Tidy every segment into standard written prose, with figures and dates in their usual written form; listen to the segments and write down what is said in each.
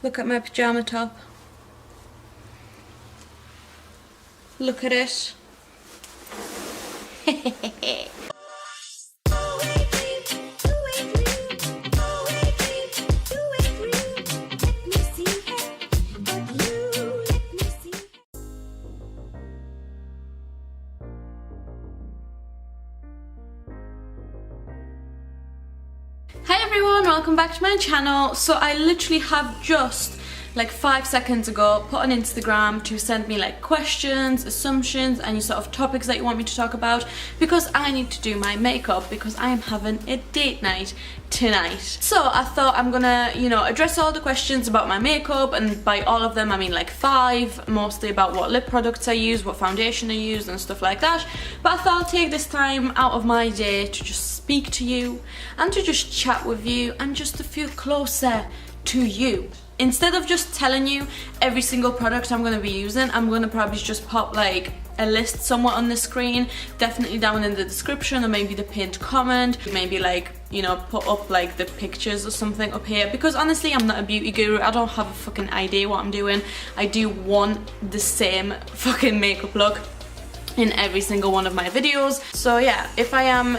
Look at my pyjama top. Look at it. Hi everyone, welcome back to my channel. So I literally have just like 5 seconds ago put on Instagram to send me like questions, assumptions, any sort of topics that you want me to talk about, because I need to do my makeup because I am having a date night tonight. So I thought I'm gonna, address all the questions about my makeup, and by all of them I mean like 5, mostly about what lip products I use, what foundation I use and stuff like that. But I thought I'll take this time out of my day to just speak to you and to just chat with you and just to feel closer to you. Instead of just telling you every single product I'm going to be using, I'm going to probably just pop like a list somewhere on the screen, definitely down in the description, or maybe the pinned comment, maybe like, put up like the pictures or something up here, because honestly I'm not a beauty guru. I don't have a fucking idea what I'm doing. I do want the same fucking makeup look in every single one of my videos. So yeah, if I am,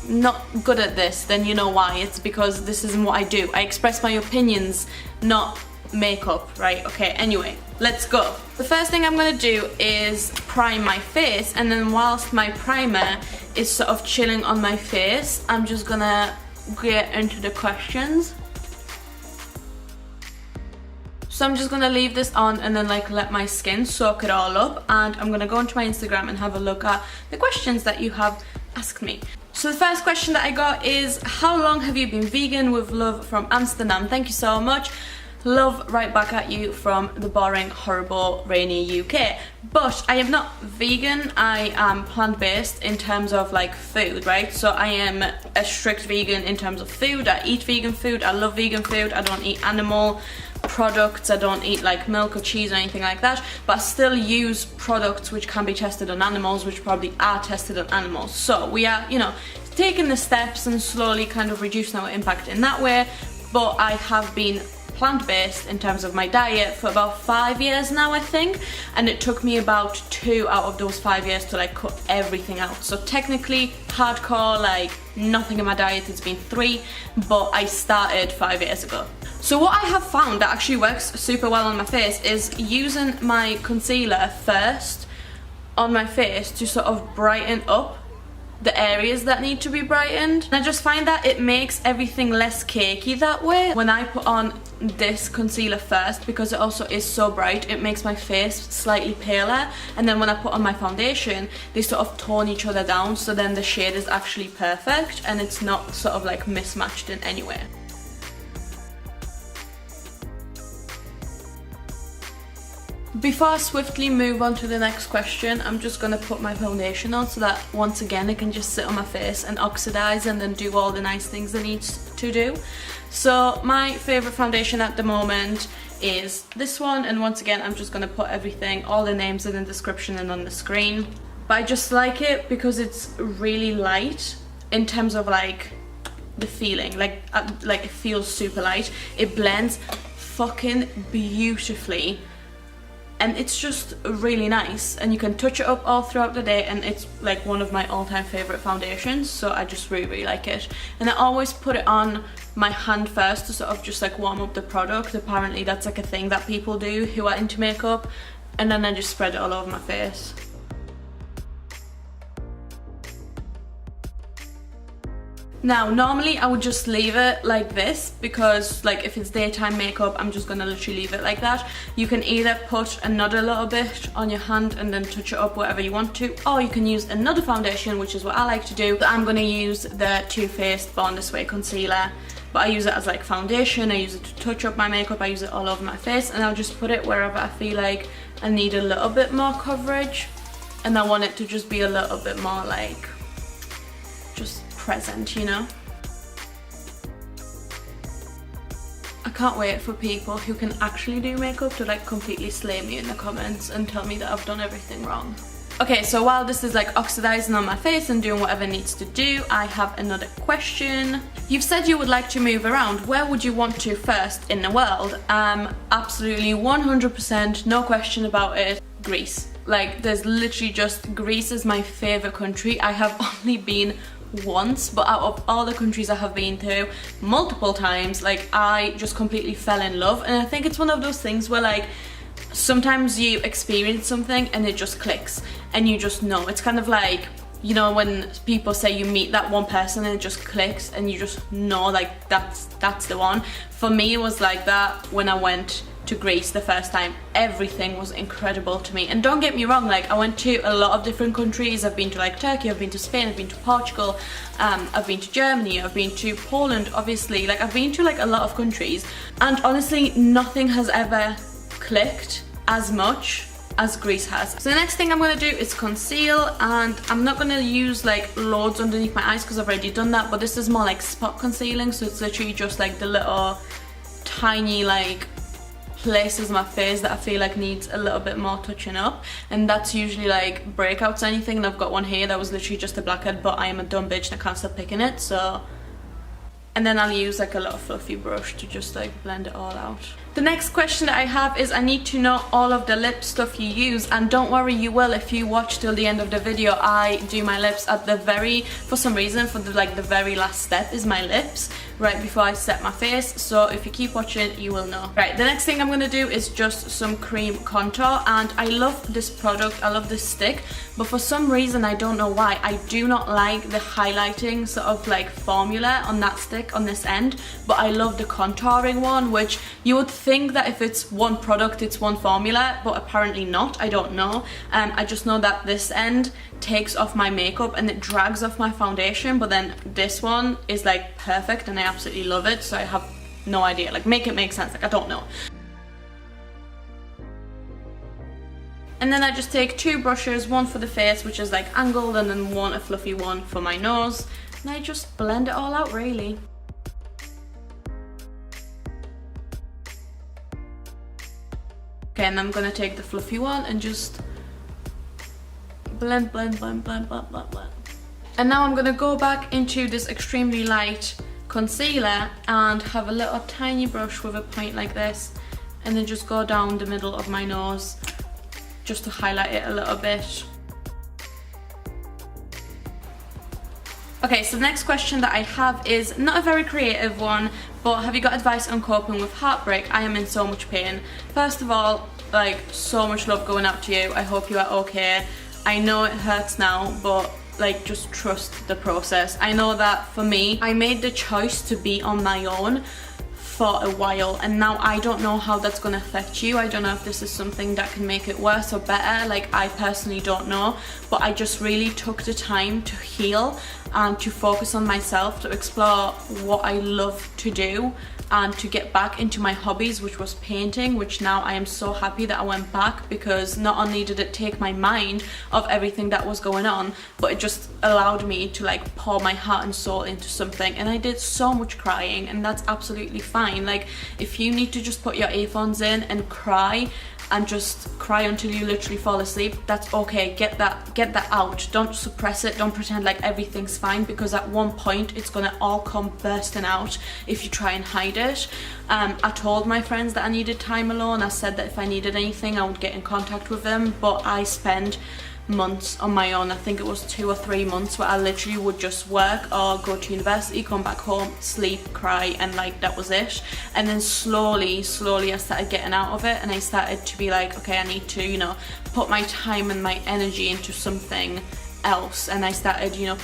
not good at this, then you know why. It's because this isn't what I do. I express my opinions, not makeup, right? Okay, anyway, let's go. The first thing I'm gonna do is prime my face, and then whilst my primer is sort of chilling on my face, I'm just gonna get into the questions. So I'm just gonna leave this on and then like let my skin soak it all up, and I'm gonna go onto my Instagram and have a look at the questions that you have asked me. So the first question that I got is, how long have you been vegan? With love from Amsterdam. Thank you so much. Love right back at you from the boring, horrible, rainy UK. But I am not vegan. I am plant-based in terms of like food, right? So I am a strict vegan in terms of food. I eat vegan food. I love vegan food. I don't eat animal products. I don't eat like milk or cheese or anything like that, but I still use products which can be tested on animals, which probably are tested on animals. So we are, taking the steps and slowly kind of reducing our impact in that way. But I have been plant-based in terms of my diet for about 5 years now, I think, and it took me about 2 out of those 5 years to like cut everything out. So technically hardcore, like nothing in my diet, has been 3, but I started 5 years ago. So what I have found that actually works super well on my face is using my concealer first on my face to sort of brighten up the areas that need to be brightened. And I just find that it makes everything less cakey that way. When I put on this concealer first, because it also is so bright, it makes my face slightly paler, and then when I put on my foundation, they sort of tone each other down, so then the shade is actually perfect and it's not sort of like mismatched in any way. Before I swiftly move on to the next question, I'm just going to put my foundation on so that once again it can just sit on my face and oxidize and then do all the nice things it needs to do. So my favourite foundation at the moment is this one, and once again I'm just going to put everything, all the names in the description and on the screen. But I just like it because it's really light in terms of like the feeling, like it feels super light. It blends fucking beautifully. And it's just really nice, and you can touch it up all throughout the day, and it's like one of my all-time favourite foundations, so I just really like it. And I always put it on my hand first to sort of just like warm up the product. Apparently that's like a thing that people do who are into makeup, and then I just spread it all over my face. Now, normally I would just leave it like this, because like if it's daytime makeup, I'm just gonna literally leave it like that. You can either put another little bit on your hand and then touch it up wherever you want to, or you can use another foundation, which is what I like to do. But I'm gonna use the Too Faced Born This Way concealer, but I use it as like foundation, I use it to touch up my makeup, I use it all over my face, and I'll just put it wherever I feel like I need a little bit more coverage, and I want it to just be a little bit more like just present, I can't wait for people who can actually do makeup to like completely slay me in the comments and tell me that I've done everything wrong. Okay, so while this is like oxidizing on my face and doing whatever it needs to do, I have another question. You've said you would like to move around. Where would you want to first in the world? Absolutely 100%, no question about it, Greece. Like, there's literally just, Greece is my favorite country. I have only been once, but out of all the countries I have been to multiple times, like, I just completely fell in love. And I think it's one of those things where, like, sometimes you experience something and it just clicks and you just know. It's kind of like, you know, when people say you meet that one person and it just clicks and you just know, like, that's the one. For me, it was like that when I went to Greece the first time. Everything was incredible to me. And don't get me wrong, like, I went to a lot of different countries. I've been to like Turkey, I've been to Spain, I've been to Portugal, I've been to Germany, I've been to Poland, obviously. Like, I've been to like a lot of countries, and honestly nothing has ever clicked as much as Greece has. So the next thing I'm going to do is conceal, and I'm not going to use like loads underneath my eyes because I've already done that, but this is more like spot concealing, so it's literally just like the little tiny like places in my face that I feel like needs a little bit more touching up, and that's usually like breakouts or anything. And I've got one here that was literally just a blackhead, but I am a dumb bitch and I can't stop picking it, so. And then I'll use like a little fluffy brush to just like blend it all out. The next question that I have is, I need to know all of the lip stuff you use, and don't worry, you will if you watch till the end of the video. I do my lips at the very, for some reason, for the very last step is my lips, right before I set my face, so if you keep watching you will know. Right, the next thing I'm gonna do is just some cream contour, and I love this product, I love this stick, but for some reason, I don't know why, I do not like the highlighting sort of like formula on that stick on this end, but I love the contouring one, which you would think that if it's one product it's one formula, but apparently not. I don't know. I just know that this end takes off my makeup and it drags off my foundation, but then this one is like perfect and I absolutely love it, so I have no idea, like, make it make sense, like, I don't know. And then I just take two brushes, one for the face which is like angled, and then one, a fluffy one for my nose, and I just blend it all out really. Okay, and I'm gonna take the fluffy one and just blend, blend, blend, blend, blend, blend, blend. And now I'm gonna go back into this extremely light concealer and have a little tiny brush with a point like this, and then just go down the middle of my nose just to highlight it a little bit. Okay, so the next question that I have is not a very creative one, but have you got advice on coping with heartbreak? I am in so much pain. First of all, like, so much love going out to you. I hope you are okay. I know it hurts now, but like, just trust the process. I know that for me, I made the choice to be on my own for a while, and now I don't know how that's gonna affect you. I don't know if this is something that can make it worse or better. Like, I personally don't know, but I just really took the time to heal and to focus on myself, to explore what I love to do, and to get back into my hobbies, which was painting, which now I am so happy that I went back, because not only did it take my mind off everything that was going on, but it just allowed me to like pour my heart and soul into something. And I did so much crying, and that's absolutely fine. Like, if you need to just put your earphones in and cry, and just cry until you literally fall asleep, that's okay. Get that out. Don't suppress it. Don't pretend like everything's fine, because at one point it's gonna all come bursting out if you try and hide it. I told my friends that I needed time alone. I said that if I needed anything I would get in contact with them, but I spent months on my own. I think it was 2 or 3 months where I literally would just work or go to university, come back home, sleep, cry, and like, that was it. And then slowly I started getting out of it, and I started to be like, okay, I need to, you know, put my time and my energy into something else. And I started, you know,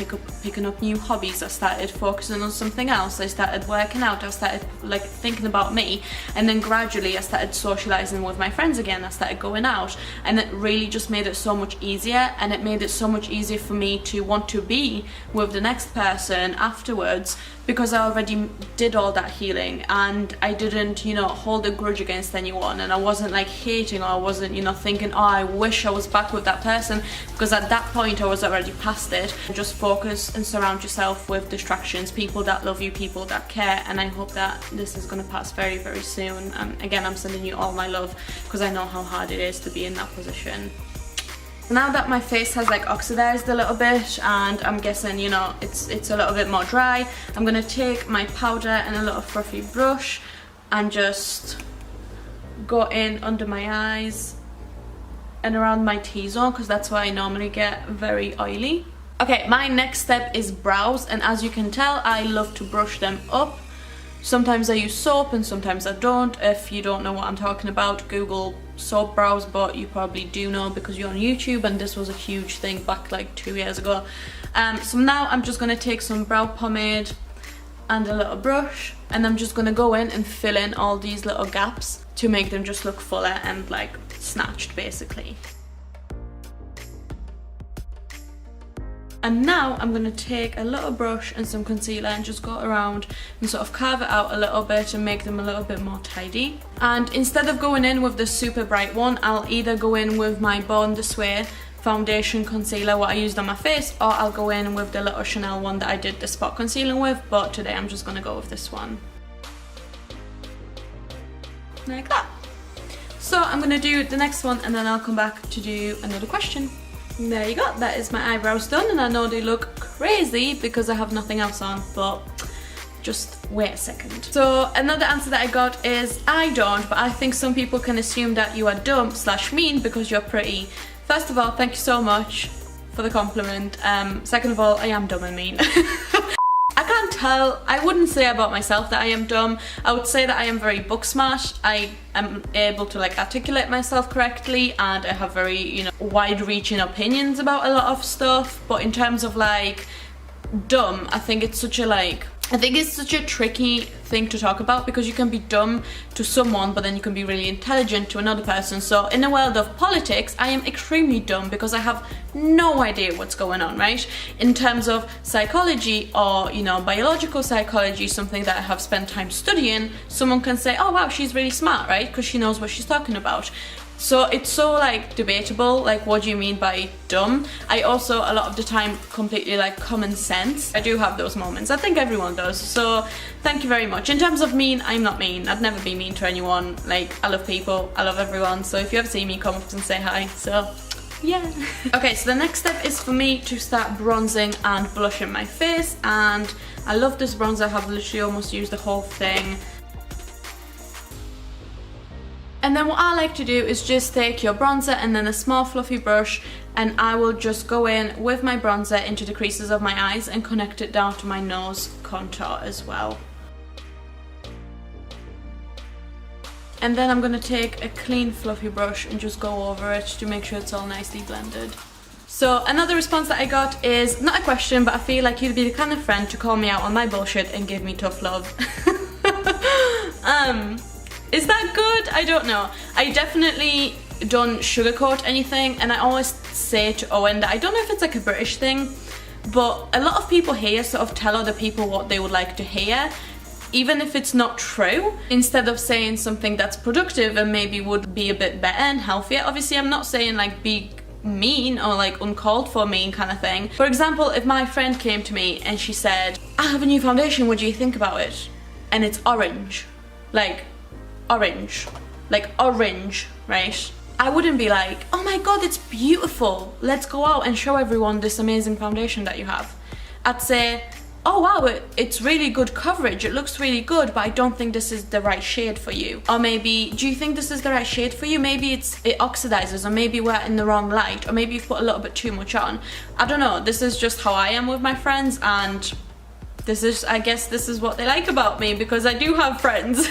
picking up new hobbies. I started focusing on something else. I started working out. I started like thinking about me, and then gradually I started socializing with my friends again. I started going out, and it really just made it so much easier, and it made it so much easier for me to want to be with the next person afterwards, because I already did all that healing, and I didn't, you know, hold a grudge against anyone, and I wasn't like hating, or I wasn't, you know, thinking, oh, I wish I was back with that person, because at that point I was already past it. Just focus and surround yourself with distractions, people that love you, people that care, and I hope that this is gonna pass very, very soon. Again, I'm sending you all my love, because I know how hard it is to be in that position. Now that my face has like oxidized a little bit and I'm guessing, you know, it's a little bit more dry, I'm gonna take my powder and a little fluffy brush and just go in under my eyes and around my T-zone, because that's where I normally get very oily. Okay, my next step is brows, and as you can tell, I love to brush them up. Sometimes I use soap and sometimes I don't. If you don't know what I'm talking about, Google soap brows, but you probably do know because you're on YouTube and this was a huge thing back like 2 years ago. So now I'm just going to take some brow pomade and a little brush, and I'm just going to go in and fill in all these little gaps to make them just look fuller and like snatched basically. And now I'm going to take a little brush and some concealer and just go around and sort of carve it out a little bit and make them a little bit more tidy. And instead of going in with the super bright one, I'll either go in with my Born This Way foundation concealer, what I used on my face, or I'll go in with the little Chanel one that I did the spot concealing with, but today I'm just going to go with this one. Like that. So I'm going to do the next one and then I'll come back to do another question. There you go, that is my eyebrows done, and I know they look crazy because I have nothing else on, but just wait a second. So another answer that I got is I don't, but I think some people can assume that you are dumb / mean because you're pretty. First of all, thank you so much for the compliment. Second of all, I am dumb and mean. I can't tell, I wouldn't say about myself that I am dumb. I would say that I am very book smart. I am able to like articulate myself correctly, and I have very, you know, wide-reaching opinions about a lot of stuff. But in terms of like dumb, I think it's such a tricky thing to talk about, because you can be dumb to someone but then you can be really intelligent to another person. So in the world of politics, I am extremely dumb because I have no idea what's going on, right? In terms of psychology or, you know, biological psychology, something that I have spent time studying, someone can say, oh wow, she's really smart, right? Because she knows what she's talking about. So it's so like debatable, like what do you mean by dumb? I also a lot of the time completely like common sense. I do have those moments, I think everyone does, so thank you very much. In terms of mean, I'm not mean, I'd never be mean to anyone. Like, I love people, I love everyone, so if you ever see me, come up and say hi, so yeah. Okay, so the next step is for me to start bronzing and blushing my face, and I love this bronzer. I have literally almost used the whole thing. And then what I like to do is just take your bronzer and then a small fluffy brush, and I will just go in with my bronzer into the creases of my eyes and connect it down to my nose contour as well. And then I'm going to take a clean fluffy brush and just go over it to make sure it's all nicely blended. So another response that I got is not a question, but I feel like you'd be the kind of friend to call me out on my bullshit and give me tough love. Is that good? I don't know. I definitely don't sugarcoat anything, and I always say to Owen that I don't know if it's like a British thing, but a lot of people here sort of tell other people what they would like to hear, even if it's not true, instead of saying something that's productive and maybe would be a bit better and healthier. Obviously, I'm not saying like be mean or like uncalled for mean kind of thing. For example, if my friend came to me and she said, I have a new foundation, what do you think about it? And it's orange. Like orange, right? I wouldn't be like, oh my god, it's beautiful, let's go out and show everyone this amazing foundation that you have. I'd say, oh wow, it's really good coverage, it looks really good, but I don't think this is the right shade for you. Or maybe, do you think this is the right shade for you? Maybe it oxidizes, or maybe we're in the wrong light, or maybe you've put a little bit too much on. I don't know, this is just how I am with my friends, and I guess this is what they like about me, because I do have friends.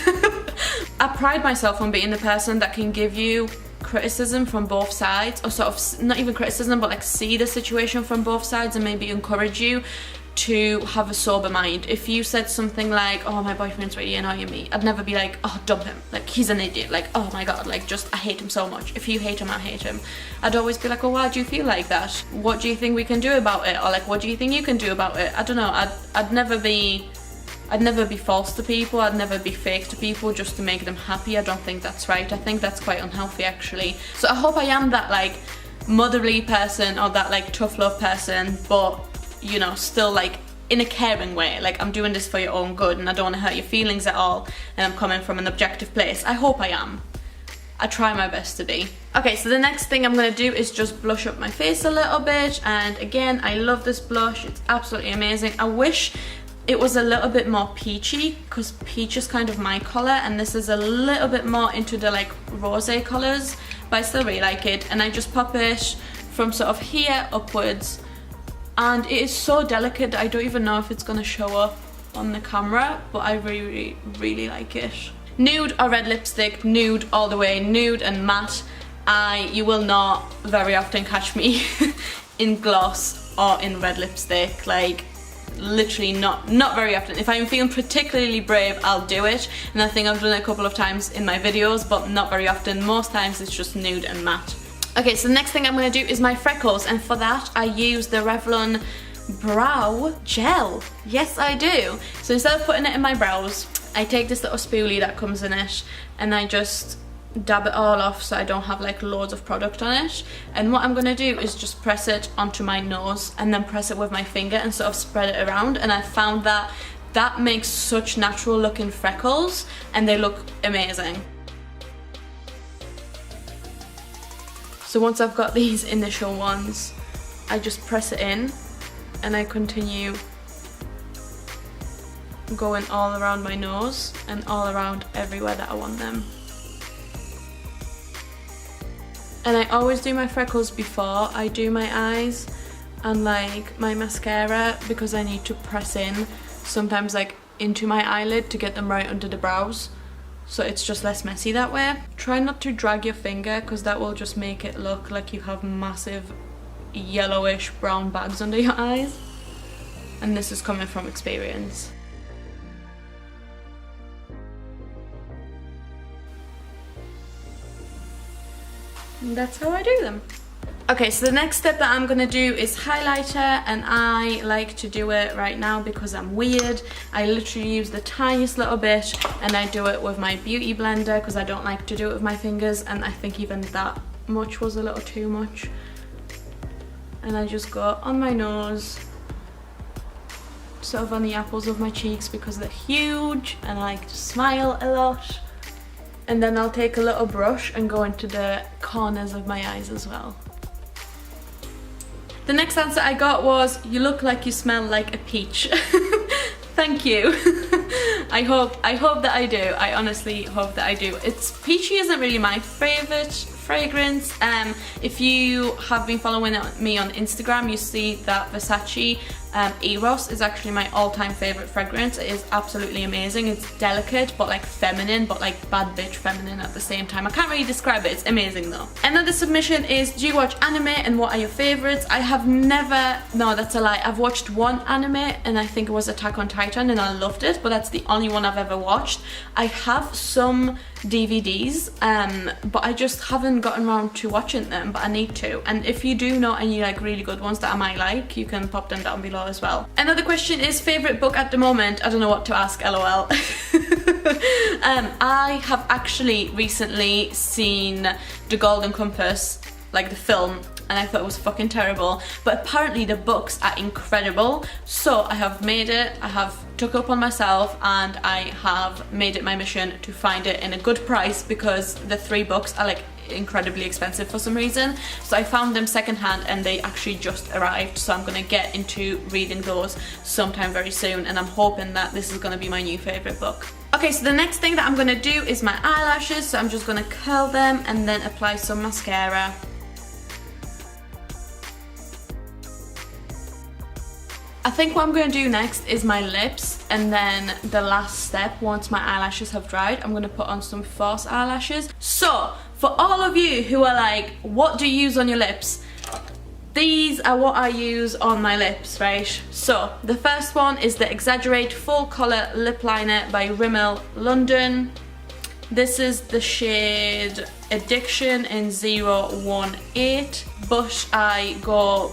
I pride myself on being the person that can give you criticism from both sides, or sort of, not even criticism, but like see the situation from both sides and maybe encourage you to have a sober mind. If you said something like, oh, my boyfriend's really annoying me, I'd never be like, oh, dump him, like he's an idiot, like oh my god, like just I hate him so much. If you hate him, I hate him. I'd always be like, oh, why do you feel like that? What do you think we can do about it? Or like, what do you think you can do about it? I don't know. I'd never be false to people. I'd never be fake to people just to make them happy. I don't think that's right. I think that's quite unhealthy actually. So I hope I am that like motherly person, or that like tough love person, but you know, still like in a caring way, like I'm doing this for your own good and I don't want to hurt your feelings at all, and I'm coming from an objective place. I hope I am. I try my best to be. Okay, so the next thing I'm going to do is just blush up my face a little bit, and again, I love this blush. It's absolutely amazing. I wish it was a little bit more peachy, because peach is kind of my colour, and this is a little bit more into the like rosé colours, but I still really like it. And I just pop it from sort of here upwards, and it is so delicate I don't even know if it's going to show up on the camera, but I really like it. Nude or red lipstick? Nude all the way, nude and matte. You will not very often catch me in gloss or in red lipstick, like literally not very often. If I'm feeling particularly brave, I'll do it, and I think I've done it a couple of times in my videos, but not very often. Most times it's just nude and matte. Okay, so the next thing I'm going to do is my freckles, and for that I use the Revlon brow gel. Yes, I do. So instead of putting it in my brows, I take this little spoolie that comes in it, and I just dab it all off so I don't have like loads of product on it. And what I'm going to do is just press it onto my nose and then press it with my finger and sort of spread it around, and I found that that makes such natural looking freckles and they look amazing. So once I've got these initial ones, I just press it in and I continue going all around my nose and all around everywhere that I want them. And I always do my freckles before I do my eyes and like my mascara, because I need to press in sometimes like into my eyelid to get them right under the brows, so it's just less messy that way. Try not to drag your finger, because that will just make it look like you have massive yellowish brown bags under your eyes, and this is coming from experience. And that's how I do them. Okay, so the next step that I'm gonna do is highlighter, and I like to do it right now because I'm weird. I literally use the tiniest little bit, and I do it with my beauty blender because I don't like to do it with my fingers, and I think even that much was a little too much. And I just go on my nose, sort of on the apples of my cheeks because they're huge, and I like to smile a lot. And then I'll take a little brush and go into the corners of my eyes as well. The next answer I got was, you look like you smell like a peach. Thank you. I hope that I do. I honestly hope that I do. Peachy isn't really my favourite fragrance. If you have been following me on Instagram, you see that Versace Eros is actually my all-time favourite fragrance. It is absolutely amazing. It's delicate but like feminine, but like bad bitch feminine at the same time. I can't really describe it. It's amazing though. Another submission is, do you watch anime and what are your favourites? I have never, no, that's a lie. I've watched one anime and I think it was Attack on Titan, and I loved it, but that's the only one I've ever watched. I have some DVDs, but I just haven't gotten around to watching them, but I need to. And if you do know any like really good ones that I might like, you can pop them down below as well. Another question is, favorite book at the moment? I don't know what to ask, lol. I have actually recently seen The Golden Compass, like the film, and I thought it was fucking terrible, but apparently the books are incredible. So I have made it, I have took up on myself, and I have made it my mission to find it in a good price, because the 3 books are like incredibly expensive for some reason. So I found them secondhand and they actually just arrived, so I'm gonna get into reading those sometime very soon, and I'm hoping that this is gonna be my new favorite book. Okay, so the next thing that I'm gonna do is my eyelashes, so I'm just gonna curl them and then apply some mascara. I think what I'm going to do next is my lips, and then the last step, once my eyelashes have dried, I'm going to put on some false eyelashes. So, for all of you who are like, what do you use on your lips? These are what I use on my lips, right? So, the first one is the Exaggerate Full Colour Lip Liner by Rimmel London. This is the shade Addiction in 018, but I go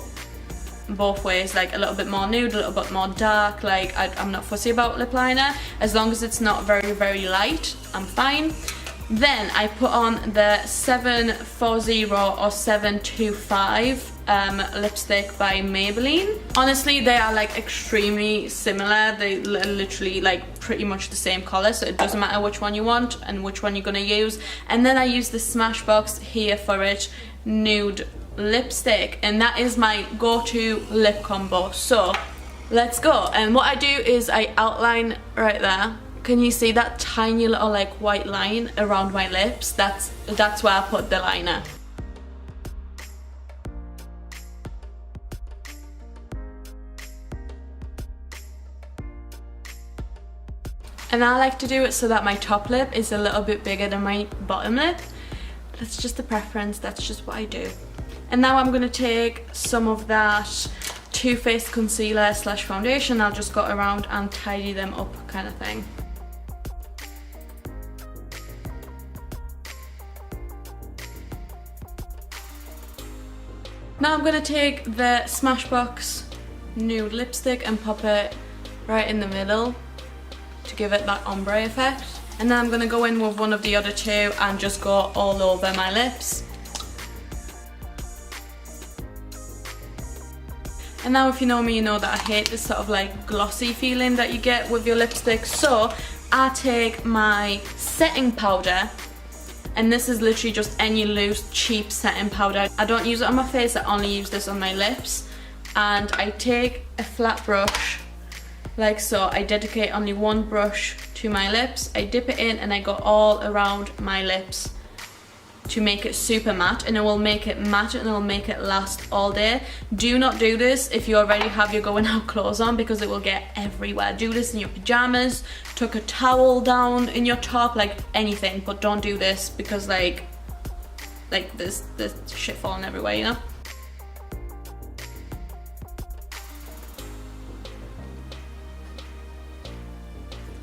both ways, like a little bit more nude, a little bit more dark. Like I'm not fussy about lip liner, as long as it's not very light, I'm fine. Then I put on the 740 or 725 lipstick by Maybelline. Honestly, they are like extremely similar. They literally like pretty much the same color, so it doesn't matter which one you want and which one you're gonna use. And then I use the Smashbox Here For It nude lipstick, and that is my go-to lip combo. So let's go. And what I do is I outline right there. Can you see that tiny little like white line around my lips? That's where I put the liner. And I like to do it so that my top lip is a little bit bigger than my bottom lip. That's just a preference, that's just what I do. And now I'm gonna take some of that Too Faced concealer slash foundation. I'll just go around and tidy them up kind of thing. Now I'm gonna take the Smashbox nude lipstick and pop it right in the middle to give it that ombre effect. And then I'm gonna go in with one of the other two and just go all over my lips. And now if you know me, you know that I hate this sort of like glossy feeling that you get with your lipstick. So I take my setting powder, and this is literally just any loose cheap setting powder. I don't use it on my face, I only use this on my lips. And I take a flat brush like so. I dedicate only one brush to my lips. I dip it in and I go all around my lips to make it super matte, and it will make it matte and it will make it last all day. Do not do this if you already have your going out clothes on, because it will get everywhere. Do this in your pajamas, tuck a towel down in your top, like anything, but don't do this because like there's shit falling everywhere, you know?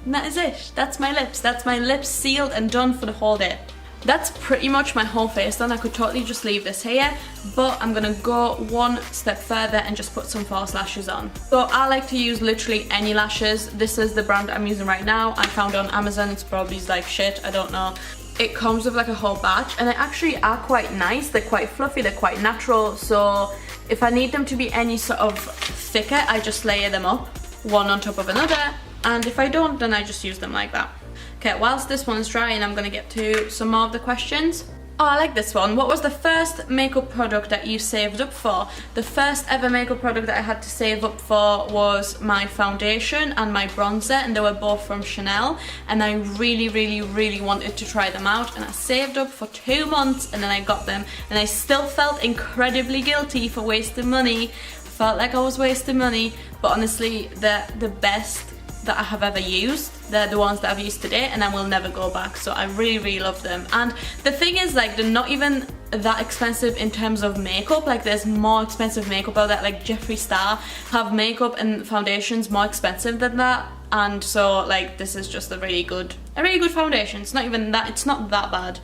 And that is it. That's my lips. That's my lips sealed and done for the whole day. That's pretty much my whole face done. I could totally just leave this here, but I'm gonna go one step further and just put some false lashes on. So I like to use literally any lashes. This is the brand I'm using right now. I found it on Amazon. It's probably like shit, I don't know. It comes with like a whole batch, and they actually are quite nice. They're quite fluffy, they're quite natural. So if I need them to be any sort of thicker, I just layer them up one on top of another. And if I don't, then I just use them like that. Okay, whilst this one's drying, I'm gonna get to some more of the questions. Oh, I like this one. What was the first makeup product that you saved up for? The first ever makeup product that I had to save up for was my foundation and my bronzer, and they were both from Chanel, and I really wanted to try them out, and I saved up for 2 months and then I got them, and I still felt incredibly guilty for wasting money. Felt like I was wasting money, but honestly, they're the best that I have ever used. They're the ones that I've used today, and I will never go back. So I really love them. And the thing is, like, they're not even that expensive in terms of makeup. Like, there's more expensive makeup out there. Like Jeffree Star have makeup and foundations more expensive than that. And so like, this is just a really good foundation. It's not even that, it's not that bad.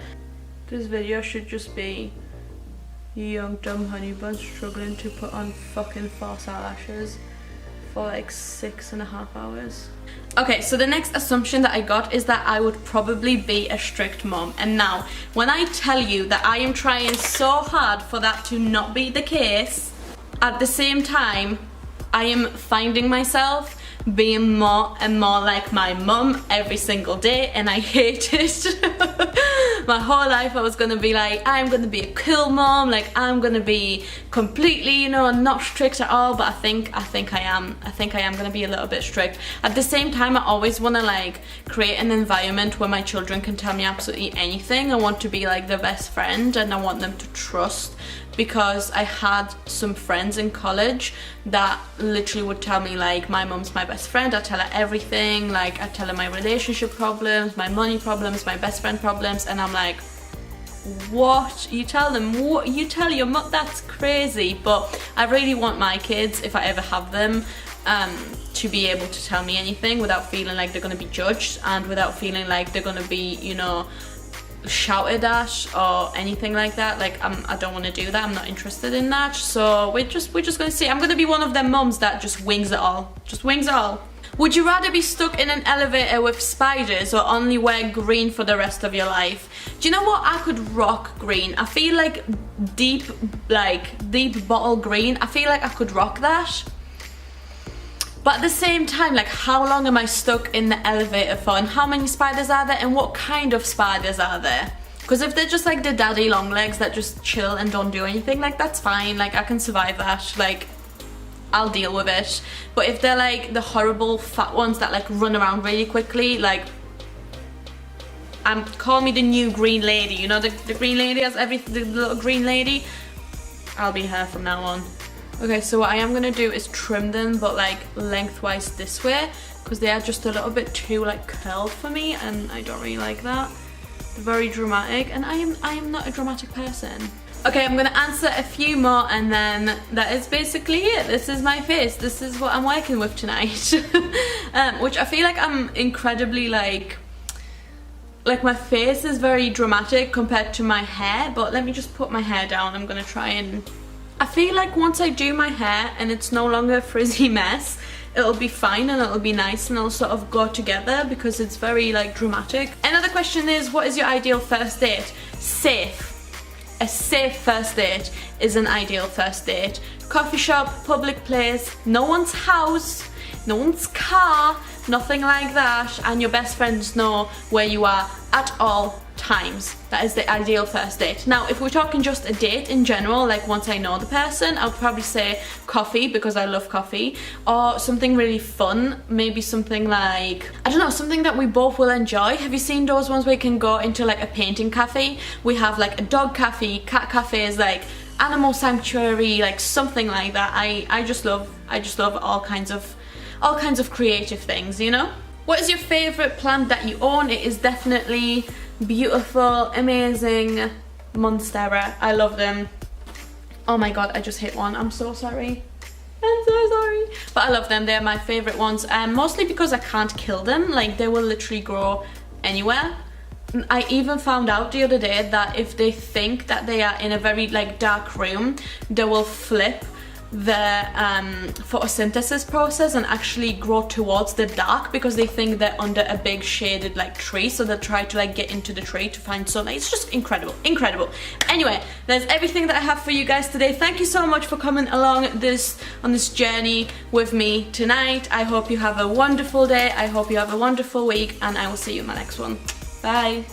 This video should just be young dumb honey bun struggling to put on fucking false eyelashes for like 6.5 hours. Okay, so the next assumption that I got is that I would probably be a strict mom. And now, when I tell you that I am trying so hard for that to not be the case, at the same time, I am finding myself being more and more like my mum every single day, and I hate it. My whole life I was gonna be like, I'm gonna be a cool mom, like I'm gonna be completely, you know, not strict at all, but I think I am gonna be a little bit strict. At the same time, I always wanna like create an environment where my children can tell me absolutely anything. I want to be like their best friend, and I want them to trust, because I had some friends in college that literally would tell me like, my mom's my best friend, I tell her everything, like I tell her my relationship problems, my money problems, my best friend problems, and I'm like, what? You tell them? What? You tell your mom? That's crazy. But I really want my kids, if I ever have them, to be able to tell me anything without feeling like they're gonna be judged, and without feeling like they're gonna be, you know, shouted at or anything like that. Like I don't want to do that. I'm not interested in that. So we're just gonna see. I'm gonna be one of them mums that just wings it all. Just wings it all. Would you rather be stuck in an elevator with spiders or only wear green for the rest of your life? Do you know what? I could rock green. I feel like deep bottle green. I feel like I could rock that. But at the same time, like, how long am I stuck in the elevator for, and how many spiders are there, and what kind of spiders are there? Because if they're just like the daddy long legs that just chill and don't do anything, like, that's fine. Like, I can survive that. Like, I'll deal with it. But if they're like the horrible fat ones that like run around really quickly, like, call me the new green lady. You know, the green lady has everything, the little green lady. I'll be her from now on. Okay, so what I am gonna do is trim them, but like lengthwise this way, because they are just a little bit too like curled for me, and I don't really like that. They're very dramatic, and I am not a dramatic person. Okay, I'm gonna answer a few more, and then that is basically it. This is my face. This is what I'm working with tonight. Which I feel like I'm incredibly like my face is very dramatic compared to my hair, but let me just put my hair down. I'm gonna try and... I feel like once I do my hair and it's no longer a frizzy mess, it'll be fine and it'll be nice and it'll sort of go together because it's very like dramatic. Another question is, what is your ideal first date? Safe. A safe first date is an ideal first date. Coffee shop, public place, no one's house, no one's car, nothing like that, and your best friends know where you are at all times. That is the ideal first date. Now, if we're talking just a date in general, like once I know the person, I'll probably say coffee because I love coffee, or something really fun, maybe something like, I don't know, something that we both will enjoy. Have you seen those ones where you can go into like a painting cafe? We have like a dog cafe, cat cafes, like animal sanctuary, like something like that. I just love all kinds of creative things, you know? What is your favorite plant that you own? It is definitely beautiful, amazing monstera. I love them. Oh my god, I just hit one. I'm so sorry. I'm so sorry. But I love them. They're my favorite ones. Mostly because I can't kill them. Like, they will literally grow anywhere. I even found out the other day that if they think that they are in a very like dark room, they will flip the photosynthesis process and actually grow towards the dark because they think they're under a big shaded like tree, so they'll try to like get into the tree to find sunlight. It's just incredible. Anyway, that's everything that I have for you guys today. Thank you so much for coming along on this journey with me tonight. I hope you have a wonderful day, I hope you have a wonderful week, and I will see you in my next one. Bye.